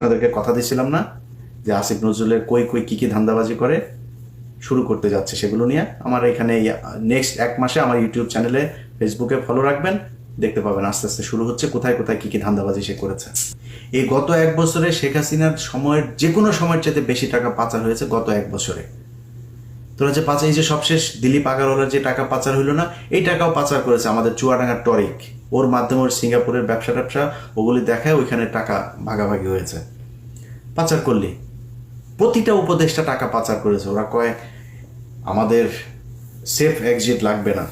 আপনাদেরকে কথা দিয়েছিলাম না যে আসিফ নজরুলের কই কই কী কী ধান্দাবাজি করে শুরু করতে যাচ্ছে সেগুলো নিয়ে আমার এখানে নেক্সট 1 মাসে আমার ইউটিউব চ্যানেলে ফেসবুকে ফলো রাখবেন, দেখতে পাবেন আস্তে আস্তে শুরু হচ্ছে কোথায় কোথায় কী কী ধান্দাবাজি সে করেছে। এই গত 1 বছরে শেখ হাসিনার সময়ের যে কোনো সময়ের চাইতে বেশি টাকা পাচার হয়েছে গত 1 বছরে। তোরা যে পাচার, এই যে সবশেষ দিলীপ আগারওয়ালার যে টাকা পাচার হইলো না, এই টাকাও পাচার করেছে আমাদের চুয়াডাঙ্গার টরিক। ওর মাধ্যমে ওর সিঙ্গাপুরের ব্যবসা ট্যাবসা ওগুলি দেখায়, ওইখানে টাকা ভাগাভাগি হয়েছে। পাচার করলি প্রতিটা উপদেষ্টা টাকা পাচার করেছে। ওরা কয় আমাদের সেফ এক্সিট লাগবে না।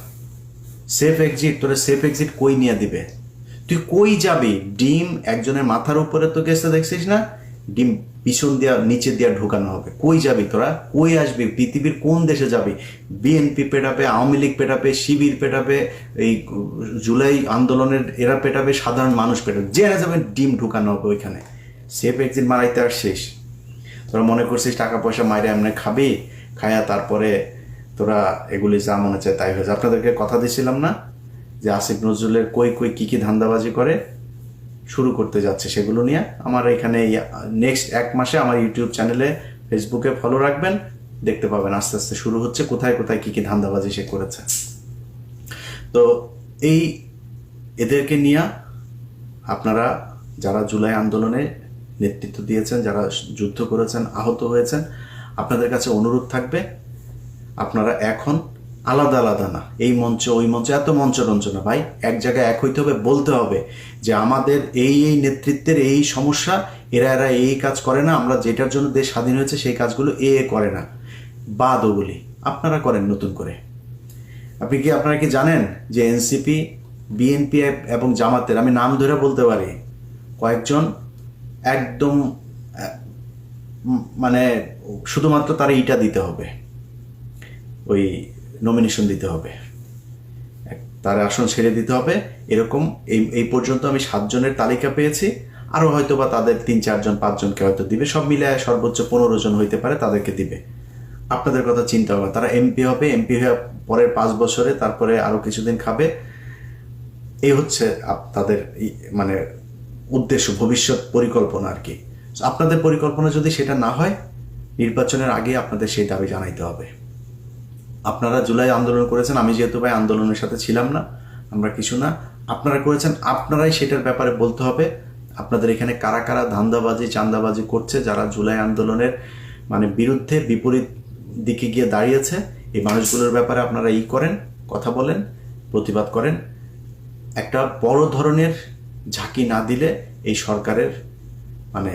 সেফ এক্সিট, তোরা সেফ এক্সিট কই নিয়ে দিবে? তুই কই যাবি? ডিম একজনের মাথার উপরে তো গেছে, দেখছিস না? ডিম পিছন দিয়া নিচে দিয়া ঢোকানো হবে। কই যাবি তোরা? কই আসবি? পৃথিবীর কোন দেশে যাবি? বিএনপি পেটাবে, আওয়ামী লীগ পেটাবে, শিবির পেটাবে, এই জুলাই আন্দোলনের এরা পেটাবে, সাধারণ মানুষ পেটাবে, যে যাবে ডিম ঢুকানো হবে ওইখানে। সেফ এক্সিট মারাইতে আর শেষ। তোরা মনে করছিস টাকা পয়সা মাইরে এমনি খাবি, খায়া তারপরে তোরা এগুলি যা মনে চায় তাই হয়েছে। আপনাদেরকে কথা দিয়েছিলাম না যে আসিফ নজরুলের কই কই কী কী ধান্দাবাজি করে শুরু করতে যাচ্ছে সেগুলো নিয়ে আমার এখানে নেক্সট 1 মাসে আমার ইউটিউব চ্যানেলে ফেসবুকে ফলো রাখবেন, দেখতে পাবেন আস্তে আস্তে শুরু হচ্ছে কোথায় কোথায় কী কী ধান্দাবাজি সে করেছে। তো এই এদেরকে নিয়ে আপনারা যারা জুলাই আন্দোলনে নেতৃত্ব দিয়েছেন, যারা যুদ্ধ করেছেন, আহত হয়েছেন, আপনাদের কাছে অনুরোধ থাকবে আপনারা এখন আলাদা আলাদা না, এই মঞ্চ ওই মঞ্চ এত মঞ্চরঞ্চ না ভাই, এক জায়গায় এক হইতে হবে, বলতে হবে যে আমাদের এই এই নেতৃত্বের এই সমস্যা, এরা এরা এই কাজ করে না, আমরা যেটার জন্য দেশ স্বাধীন হয়েছে সেই কাজগুলো এ করে না, বাদ ওগুলি আপনারা করেন নতুন করে। আপনারা কি জানেন যে এনসিপি, বিএনপি এবং জামাতের, আমি নাম ধরে বলতে পারি, কয়েকজন একদম মানে শুধুমাত্র তারা ইটা দিতে হবে, ওই নমিনেশন দিতে হবে, তার আসন ছেড়ে দিতে হবে, এরকম এই পর্যন্ত আমি 7 জনের তালিকা পেয়েছি। আরও হয়তো বা তাদের 3-4 জন 5 জনকে হয়তো দিবে, সব মিলে সর্বোচ্চ 15 জন হইতে পারে, তাদেরকে দিবে। আপনাদের কথা চিন্তা হবে, তারা এমপি হবে, এমপি হয়ে পরের 5 বছরে তারপরে আরও কিছুদিন খাবে। এই হচ্ছে তাদের মানে উদ্দেশ্য, ভবিষ্যৎ পরিকল্পনা আর কি। আপনাদের পরিকল্পনা যদি সেটা না হয়, নির্বাচনের আগে আপনাদের সেই দাবি জানাইতে হবে। আপনারা জুলাই আন্দোলন করেছেন, আমি যেহেতু ভাই আন্দোলনের সাথে ছিলাম না, আমরা কিছু না, আপনারা করেছেন, আপনারাই সেটার ব্যাপারে বলতে হবে। আপনাদের এখানে কারা কারা ধান্দাবাজি চান্দাবাজি করছে, যারা জুলাই আন্দোলনের মানে বিরুদ্ধে বিপরীত দিকে গিয়ে দাঁড়িয়েছে, এই মানুষগুলোর ব্যাপারে আপনারা করেন, কথা বলেন, প্রতিবাদ করেন। একটা বড় ধরনের ঝাঁকি না দিলে এই সরকারের মানে